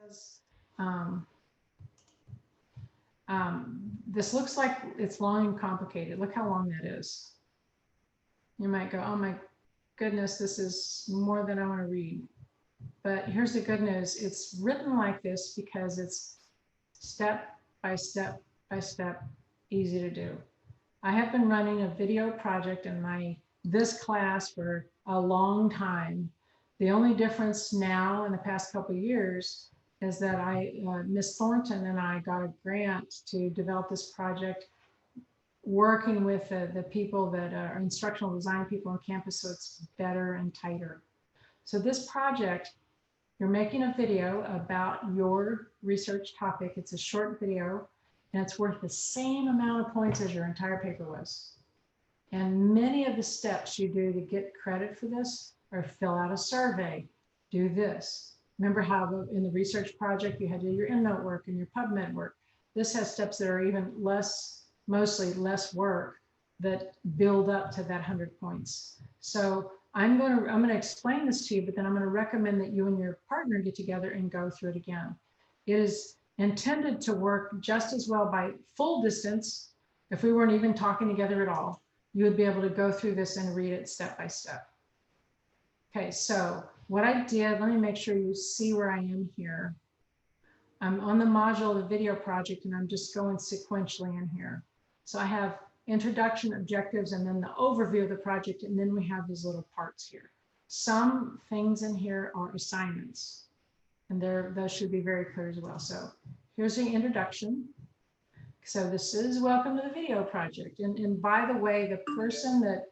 says, this looks like it's long and complicated. Look how long that is. You might go, oh my goodness, this is more than I want to read. But here's the good news. It's written like this because it's step by step by step, easy to do. I have been running a video project in this class for a long time. The only difference now in the past couple of years is that Miss Thornton and I got a grant to develop this project working with the people that are instructional design people on campus, so it's better and tighter. So this project, you're making a video about your research topic. It's a short video, and it's worth the same amount of points as your entire paper was. And many of the steps you do to get credit for this are fill out a survey, do this. Remember how in the research project you had to do your EndNote work and your PubMed work. This has steps that are even less, mostly less work, that build up to that 100 points. So I'm going to explain this to you, but then I'm going to recommend that you and your partner get together and go through it again. It is intended to work just as well by full distance. If we weren't even talking together at all, you would be able to go through this and read it step by step. Okay, so what I did, let me make sure you see where I am here. I'm on the module of the video project, and I'm just going sequentially in here. So I have introduction, objectives, and then the overview of the project, and then we have these little parts here. Some things in here are assignments, and those should be very clear as well. So here's the introduction. So this is welcome to the video project. And by the way, the person that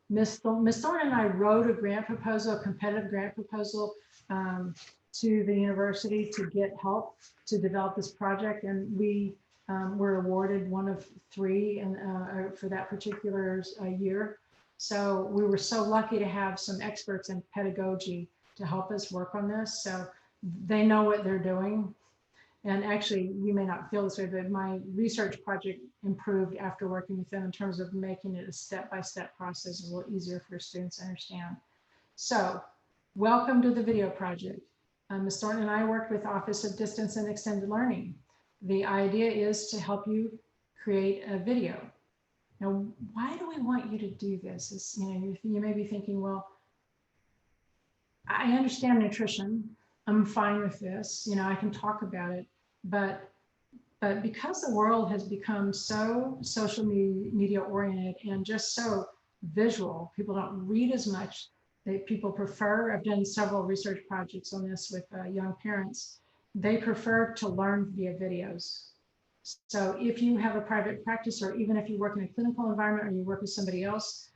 Miss Thorne and I wrote a grant proposal, a competitive grant proposal to the university to get help to develop this project. And we were awarded one of 3 for that particular year. So we were so lucky to have some experts in pedagogy to help us work on this. So they know what they're doing. And actually, you may not feel this way, but my research project improved after working with them in terms of making it a step-by-step process, a little easier for students to understand. So welcome to the video project. Ms. Thornton and I worked with Office of Distance and Extended Learning. The idea is to help you create a video. Now, why do we want you to do this? It's, you may be thinking, well, I understand nutrition. I'm fine with this. I can talk about it, but because the world has become so social media oriented and just so visual, people don't read as much. People prefer, I've done several research projects on this with young parents. They prefer to learn via videos. So if you have a private practice, or even if you work in a clinical environment or you work with somebody else,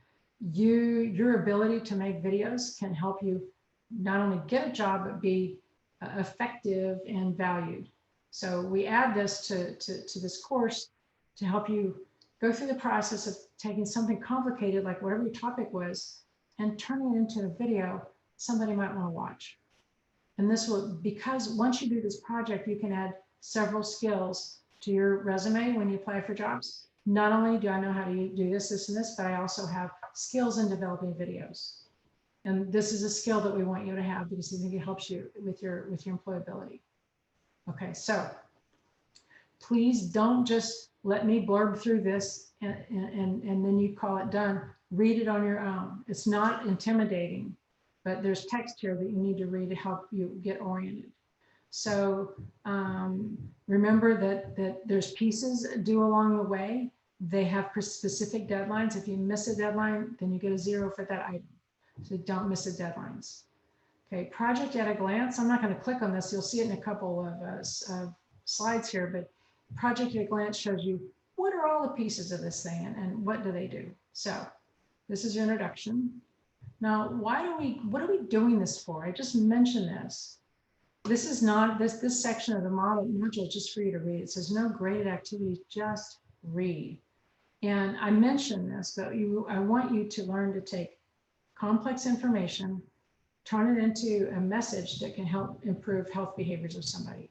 your ability to make videos can help you not only get a job, but be effective and valued. So we add this to this course to help you go through the process of taking something complicated, like whatever your topic was, and turning it into a video somebody might want to watch. And this will, because once you do this project, you can add several skills to your resume when you apply for jobs. Not only do I know how to do this, this, and this, but I also have skills in developing videos. And this is a skill that we want you to have because I think it helps you with your employability. Okay, so please don't just let me blurb through this and then you call it done. Read it on your own. It's not intimidating, but there's text here that you need to read to help you get oriented. So remember that there's pieces due along the way. They have specific deadlines. If you miss a deadline, then you get a 0 for that item. So don't miss the deadlines. Okay, project at a glance. I'm not going to click on this. You'll see it in a couple of slides here, but project at a glance shows you what are all the pieces of this thing and what do they do. So this is your introduction. Now, what are we doing this for? I just mentioned this. This is not, this section of the module just for you to read. It says no graded activities, just read. And I mentioned this, but I want you to learn to take complex information, turn it into a message that can help improve health behaviors of somebody.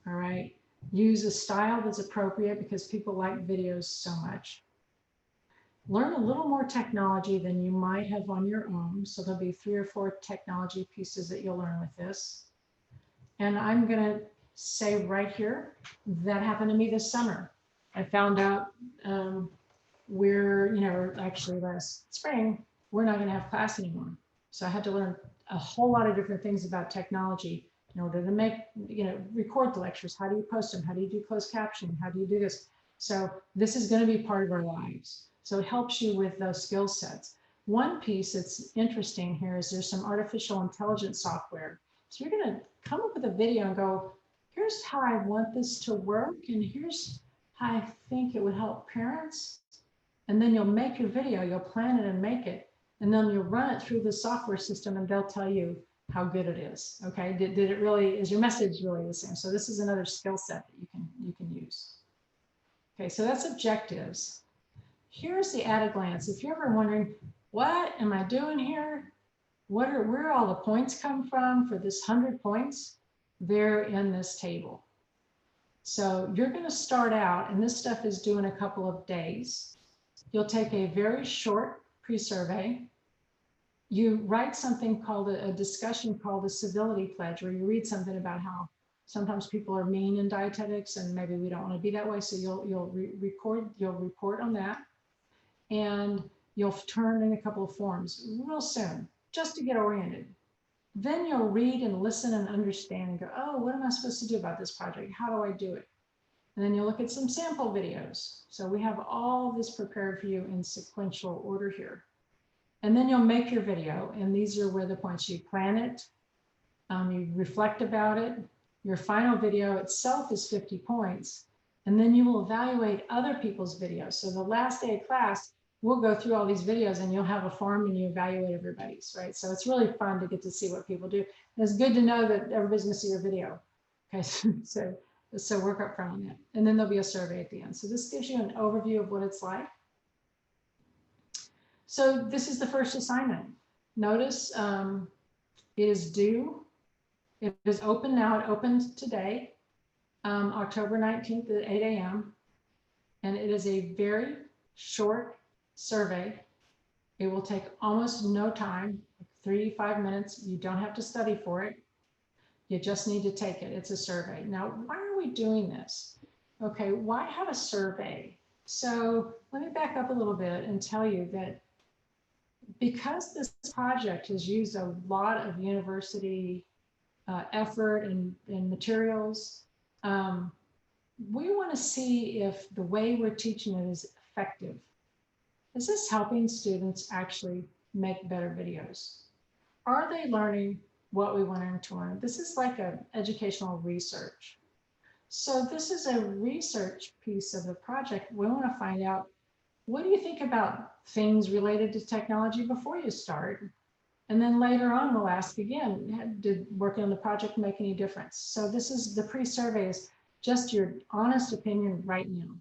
All right. Use a style that's appropriate because people like videos so much. Learn a little more technology than you might have on your own. So there'll be 3 or 4 technology pieces that you'll learn with this. And I'm going to say right here, that happened to me this summer. I found out actually last spring, we're not going to have class anymore. So I had to learn a whole lot of different things about technology in order to record the lectures. How do you post them? How do you do closed captioning? How do you do this? So this is going to be part of our lives. So it helps you with those skill sets. One piece that's interesting here is there's some artificial intelligence software. So you're going to come up with a video and go, here's how I want this to work, and here's how I think it would help parents. And then you'll make your video, you'll plan it and make it, and then you'll run it through the software system and they'll tell you how good it is. Okay, did it really, is your message really the same? So this is another skill set that you can use. Okay, so that's objectives. Here's the at a glance. If you're ever wondering, what am I doing here? Where all the points come from for this 100 points? They're in this table. So you're going to start out, and this stuff is due in a couple of days. You'll take a very short pre-survey. You write something called a discussion called a civility pledge, where you read something about how sometimes people are mean in dietetics and maybe we don't want to be that way. So you'll report on that, and you'll turn in a couple of forms real soon just to get oriented. Then you'll read and listen and understand and go, oh, what am I supposed to do about this project? How do I do it? And then you'll look at some sample videos. So we have all this prepared for you in sequential order here. And then you'll make your video. And these are where the points, you plan it, you reflect about it. Your final video itself is 50 points. And then you will evaluate other people's videos. So the last day of class, we'll go through all these videos and you'll have a form and you evaluate everybody's, right? So it's really fun to get to see what people do. And it's good to know that everybody's gonna see your video. Okay, so work up front on that. And then there'll be a survey at the end. So this gives you an overview of what it's like. So this is the first assignment. Notice it is due. It is open now. It opened today, October 19th at 8 a.m. And it is a very short survey. It will take almost no time, like 3 to 5 minutes. You don't have to study for it. You just need to take it. It's a survey. Now, why are we doing this? Okay, why have a survey? So let me back up a little bit and tell you that because this project has used a lot of university effort and materials, we want to see if the way we're teaching it is effective. Is this helping students actually make better videos? Are they learning what we want them to learn? This is like an educational research. So this is a research piece of the project. We want to find out, what do you think about things related to technology before you start? And then later on, we'll ask again, did working on the project make any difference? So this is the pre-survey, is just your honest opinion right now.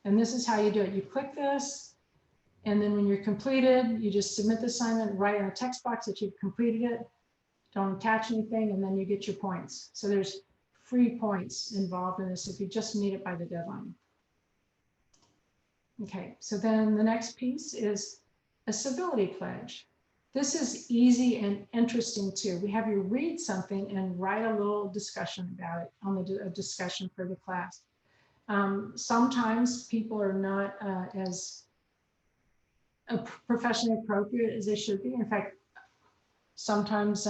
And this is how you do it. You click this, and then when you're completed, you just submit the assignment, write in a text box that you've completed it, don't attach anything, and then you get your points. So there's free points involved in this if you just meet it by the deadline. Okay, so then the next piece is a civility pledge. This is easy and interesting too. We have you read something and write a little discussion about it on a discussion for the class. Sometimes people are not as professionally appropriate as they should be. In fact, sometimes,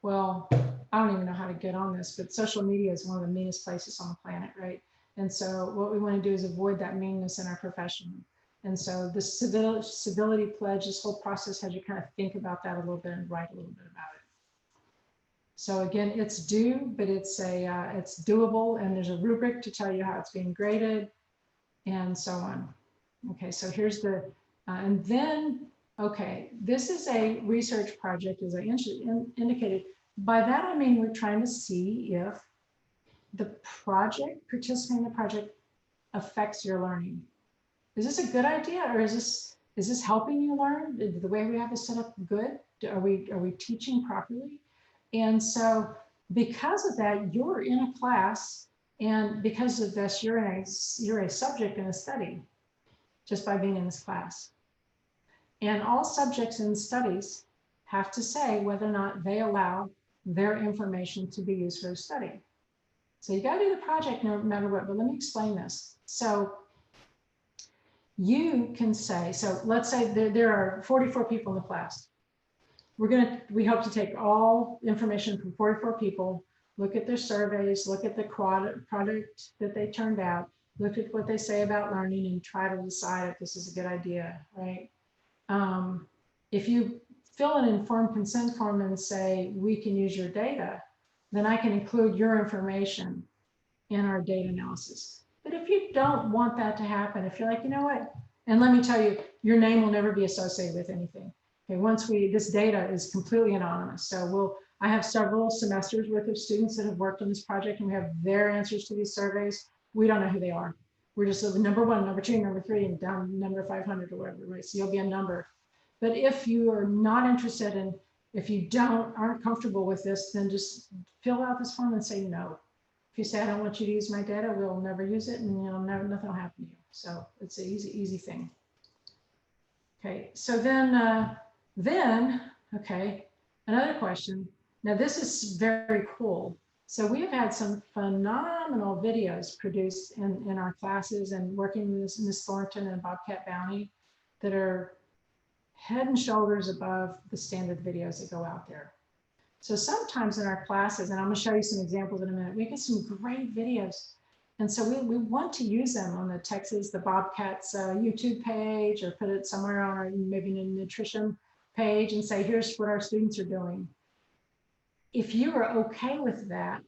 well, I don't even know how to get on this, but social media is one of the meanest places on the planet, right? And so what we want to do is avoid that meanness in our profession. And so the civility pledge, this whole process has you kind of think about that a little bit and write a little bit about it. So again, it's due, but it's doable, and there's a rubric to tell you how it's being graded and so on. Okay, so here's the, and then, okay, this is a research project, as I indicated. By that, I mean, we're trying to see if the project, participating in the project, affects your learning. Is this a good idea, or is this helping you learn? The way we have it set up good? Are we teaching properly? And so because of that, you're in a class, and because of this, you're a subject in a study just by being in this class. And all subjects in studies have to say whether or not they allow their information to be used for the study. So you got to do the project no matter what, but let me explain this. So you can say, so let's say there are 44 people in the class. We hope to take all information from 44 people, look at their surveys, look at the product that they turned out, look at what they say about learning, and try to decide if this is a good idea, right? If you fill an informed consent form and say, we can use your data, then I can include your information in our data analysis. But if you don't want that to happen, if you're like, you know what, and let me tell you, your name will never be associated with anything. Okay, this data is completely anonymous. So I have several semesters worth of students that have worked on this project, and we have their answers to these surveys. We don't know who they are. We're just number 1, number 2, number 3, and down number 500 or whatever, right? So you'll be a number. But if you are not interested in, if you aren't comfortable with this, then just fill out this form and say no. If you say, I don't want you to use my data, we'll never use it, and nothing will happen to you. So it's an easy thing. Okay, so then, okay, another question. Now this is very cool. So we have had some phenomenal videos produced in our classes and working with Ms. Thornton and Bobcat Bounty that are head and shoulders above the standard videos that go out there. So sometimes in our classes, and I'm going to show you some examples in a minute, we get some great videos. And so we want to use them on the Bobcats YouTube page, or put it somewhere on our maybe a nutrition page and say, here's what our students are doing. If you are okay with that,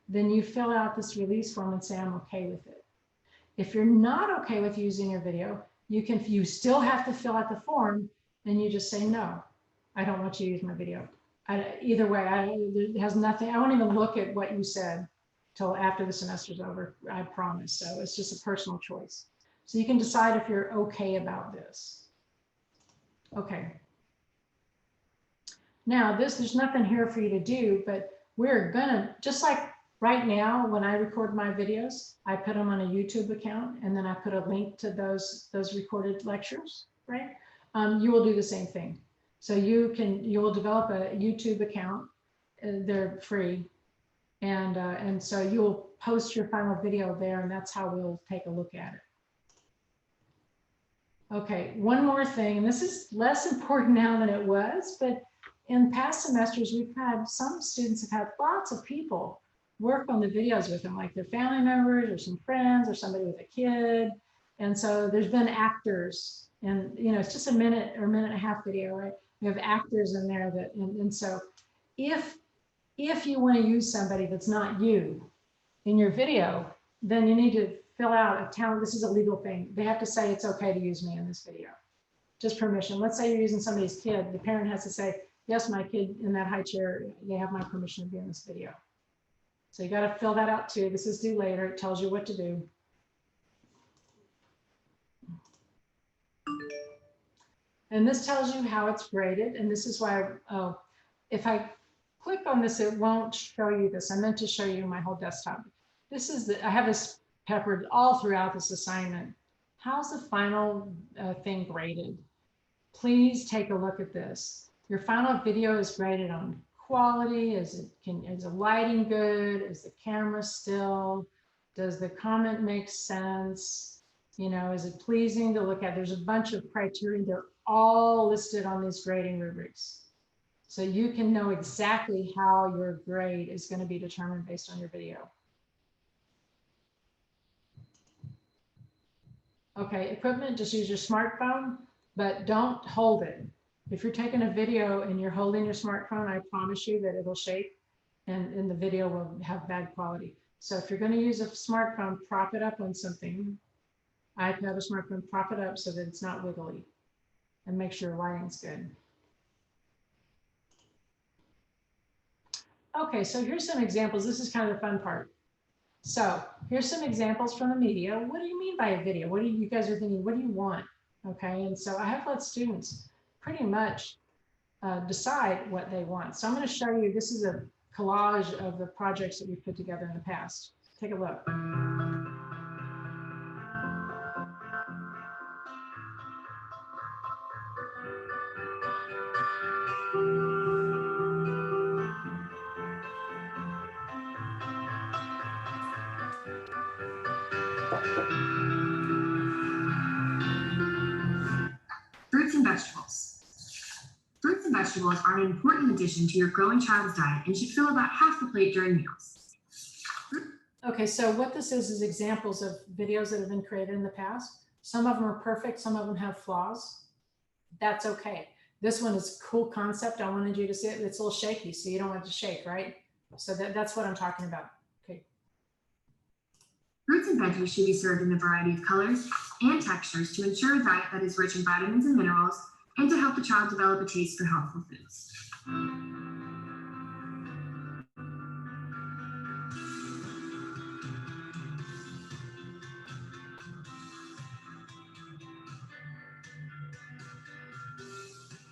then you fill out this release form and say, I'm okay with it. If you're not okay with using your video, you still have to fill out the form, and you just say, no, I don't want you to use my video. Either way, it has nothing, I won't even look at what you said till after the semester's over, I promise. So it's just a personal choice. So you can decide if you're okay about this. Okay. Now there's nothing here for you to do, but we're gonna, just like right now, when I record my videos, I put them on a YouTube account, and then I put a link to those recorded lectures, right? You will do the same thing. So you will develop a YouTube account. They're free. And so you'll post your final video there, and that's how we'll take a look at it. Okay, one more thing, and this is less important now than it was, but in past semesters, we've had some students have had lots of people work on the videos with them, like their family members or some friends or somebody with a kid. And so there's been actors, and it's just a minute or minute and a half video, right? We have actors in there that, and so if you want to use somebody that's not you in your video, then you need to fill out this is a legal thing. They have to say it's okay to use me in this video. Just permission. Let's say you're using somebody's kid. The parent has to say, yes, my kid in that high chair, they have my permission to be in this video. So you got to fill that out too. This is due later. It tells you what to do. And this tells you how it's graded. And this is why, if I click on this, it won't show you this. I meant to show you my whole desktop. I have this peppered all throughout this assignment. How's the final thing graded? Please take a look at this. Your final video is graded on quality. Is the lighting good? Is the camera still? Does the comment make sense? Is it pleasing to look at? There's a bunch of criteria. They're all listed on these grading rubrics. So you can know exactly how your grade is going to be determined based on your video. Okay, equipment, just use your smartphone, but don't hold it. If you're taking a video and you're holding your smartphone, I promise you that it'll shake and the video will have bad quality. So if you're going to use a smartphone, prop it up on something. iPad or smartphone, prop it up so that it's not wiggly, and make sure lighting's good. Okay, so here's some examples. This is kind of the fun part. So here's some examples from the media. What do you mean by a video? What do you guys are thinking? What do you want? Okay, and so I have let students pretty much decide what they want. So I'm going to show you, this is a collage of the projects that we've put together in the past. Take a look. Fruits and vegetables. Fruits and vegetables are an important addition to your growing child's diet and should fill about half the plate during meals. Okay, so what this is examples of videos that have been created in the past. Some of them are perfect, some of them have flaws. That's okay. This one is a cool concept. I wanted you to see it. It's a little shaky, so you don't want it to shake, right? So that's what I'm talking about. Okay. Fruits and veggies should be served in a variety of colors and textures to ensure a diet that is rich in vitamins and minerals and to help the child develop a taste for healthful foods.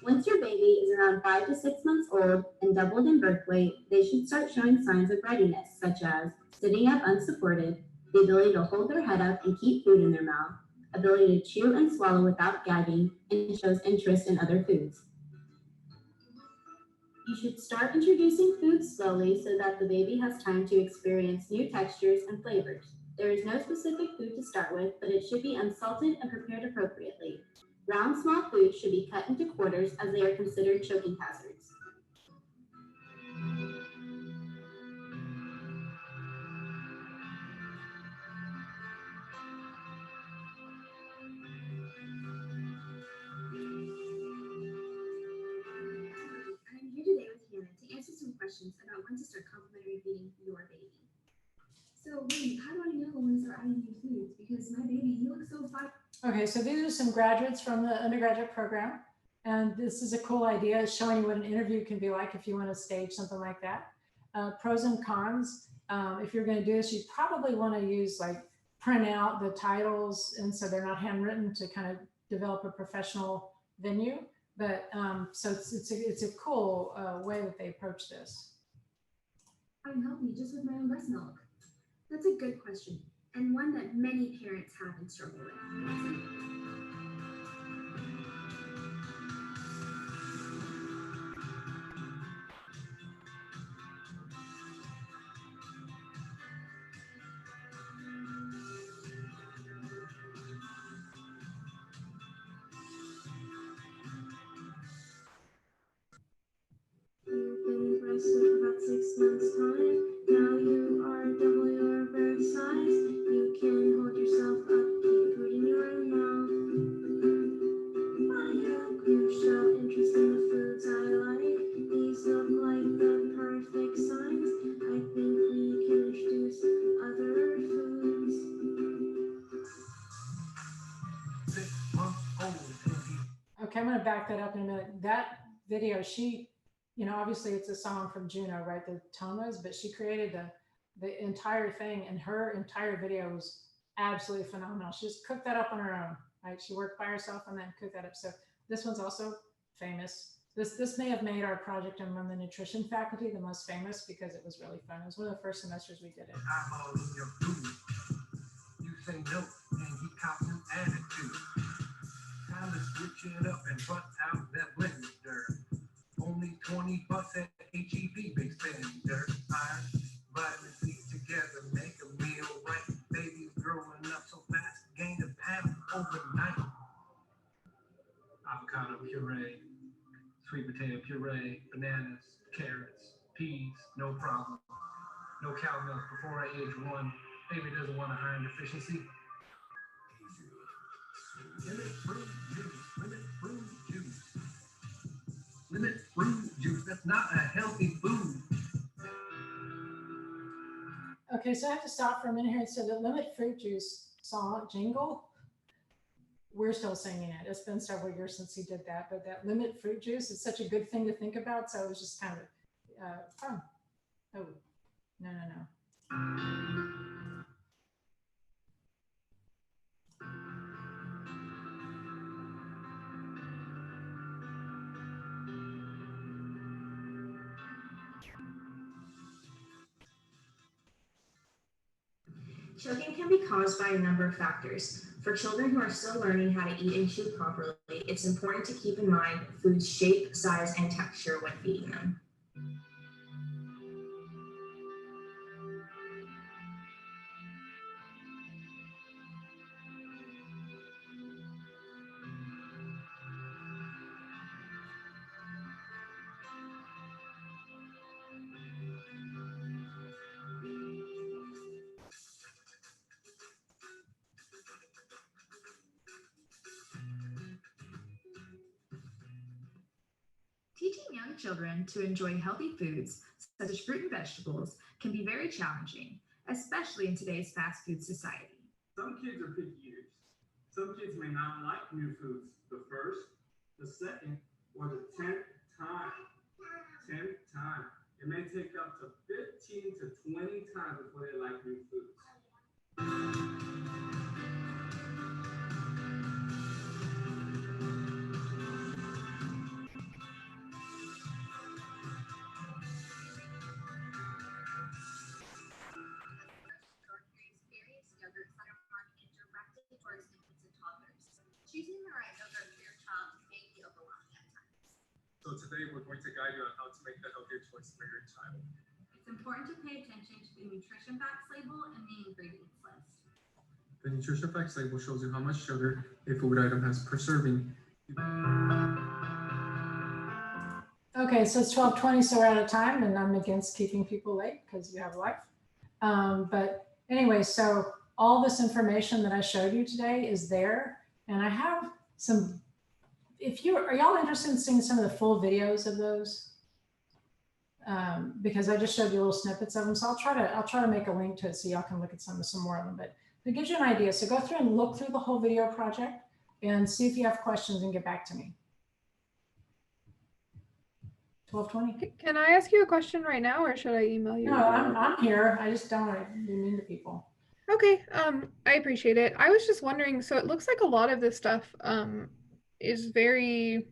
Once your baby is around 5 to 6 months old and doubled in birth weight, they should start showing signs of readiness, such as sitting up unsupported, the ability to hold their head up and keep food in their mouth, ability to chew and swallow without gagging, and shows interest in other foods. You should start introducing foods slowly so that the baby has time to experience new textures and flavors. There is no specific food to start with, but it should be unsalted and prepared appropriately. Round, small foods should be cut into quarters as they are considered choking hazards. I'm here today with Hannah to answer some questions about when to start complementary feeding your baby. So, William, how do I know when to start adding new foods? Because my baby, he looks so fine. Okay, so these are some graduates from the undergraduate program. And this is a cool idea, showing you what an interview can be like if you want to stage something like that. Pros and cons. If you're going to do this, you probably want to use print out the titles, and so they're not handwritten, to kind of develop a professional venue. But so it's a cool way that they approach this. How can help me just with my own breast milk? That's a good question, and one that many parents have and struggle with. You've been breastfed for about 6 months' time. Now you are double your birth size. You can hold yourself up, keep food in your mouth. You show interest in the foods I like. These look like the perfect signs. I think we can introduce other foods. 6 months old. Okay, I'm going to back that up in a minute. That video, she, obviously it's a song from Juno, right? The Tomas, but she created the entire thing, and her entire video was absolutely phenomenal. She just cooked that up on her own, right? She worked by herself and then cooked that up. So this one's also famous. This may have made our project among the nutrition faculty the most famous because it was really fun. It was one of the first semesters we did it. Eyeball in your food. You say no, and he cops an attitude. Time to switch it up and butt out that blender. Only $20 at HEB, big spender. Iron, vitamin C together, make a meal right. Baby's growing up so fast, gain a pound overnight. Avocado puree, sweet potato puree, bananas, carrots, peas, no problem. No cow milk before age 1. Baby doesn't want a iron deficiency. Limit fruit juice. Limit fruit juice. Limit fruit juice. That's not a healthy food. Okay, so I have to stop for a minute here. So the Limit Fruit Juice song jingle, we're still singing it. It's been several years since he did that, but that Limit Fruit Juice is such a good thing to think about. So it was just kind of fun. Oh, no. Choking can be caused by a number of factors. For children who are still learning how to eat and chew properly, it's important to keep in mind food's shape, size, and texture when feeding them. Teaching young children to enjoy healthy foods, such as fruit and vegetables, can be very challenging, especially in today's fast food society. Some kids are picky eaters. Some kids may not like new foods the first, the second, or the 10th time. 10th time. It may take up to 15 to 20 times before they like new foods. Choosing the right yogurt for your child may be overwhelming at times. So today we're going to guide you on how to make the healthier choice for your child. It's important to pay attention to the nutrition facts label and the ingredients list. The nutrition facts label shows you how much sugar a food item has per serving. Okay, so it's 12:20, so we're out of time, and I'm against keeping people late because you have life. But anyway, so all this information that I showed you today is there, and I have some. Are y'all interested in seeing some of the full videos of those? Because I just showed you little snippets of them, so I'll try to make a link to it so y'all can look at some more of them. But it gives you an idea. So go through and look through the whole video project and see if you have questions and get back to me. 12:20. Can I ask you a question right now, or should I email you? No, I'm here. I just don't want to be mean to people. Okay, I appreciate it. I was just wondering, so it looks like a lot of this stuff is very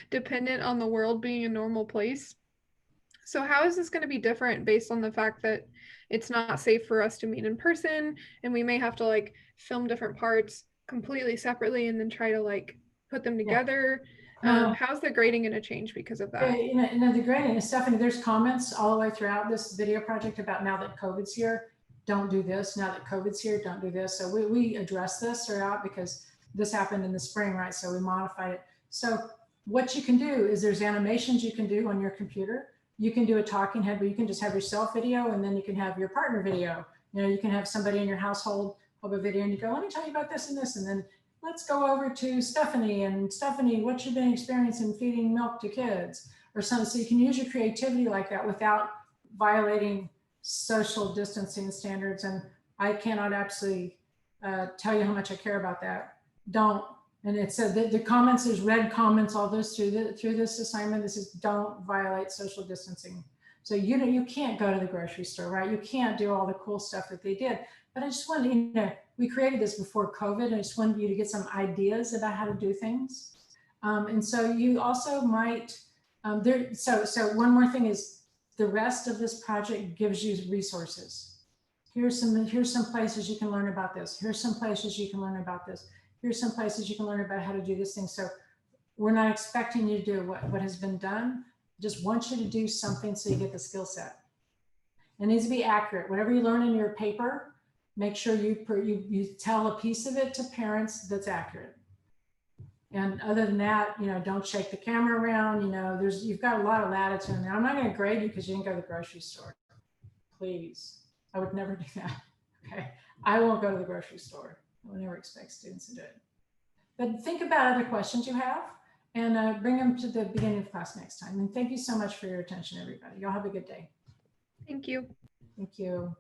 dependent on the world being a normal place. So how is this going to be different based on the fact that it's not safe for us to meet in person, and we may have to like film different parts completely separately and then try to like put them together? How's the grading going to change because of that? The grading, Stephanie, there's comments all the way throughout this video project about now that COVID's here, don't do this. Now that COVID's here, don't do this. So we address this throughout because this happened in the spring, right? So we modified it. So what you can do is there's animations you can do on your computer. You can do a talking head where you can just have yourself video, and then you can have your partner video. You know, you can have somebody in your household hold a video and you go, let me tell you about this and this, and then let's go over to Stephanie, and Stephanie, what's your been experiencing feeding milk to kids or something? So you can use your creativity like that without violating social distancing standards. And I cannot absolutely tell you how much I care about that. Don't. And it said that the comments, there's red comments, all this through this assignment. This is don't violate social distancing. So you can't go to the grocery store, right? You can't do all the cool stuff that they did. But I just wanted, we created this before COVID. I just wanted you to get some ideas about how to do things. And so you also might, so one more thing is the rest of this project gives you resources. Here's some places you can learn about this. Here's some places you can learn about this. Here's some places you can learn about how to do this thing. So we're not expecting you to do what has been done. Just want you to do something so you get the skill set. It needs to be accurate. Whatever you learn in your paper, make sure you tell a piece of it to parents that's accurate. And other than that, don't shake the camera around. You've got a lot of latitude in there. I'm not going to grade you because you didn't go to the grocery store. Please, I would never do that. Okay, I won't go to the grocery store. I would never expect students to do it. But think about other questions you have and bring them to the beginning of class next time. And thank you so much for your attention, everybody. Y'all have a good day. Thank you. Thank you.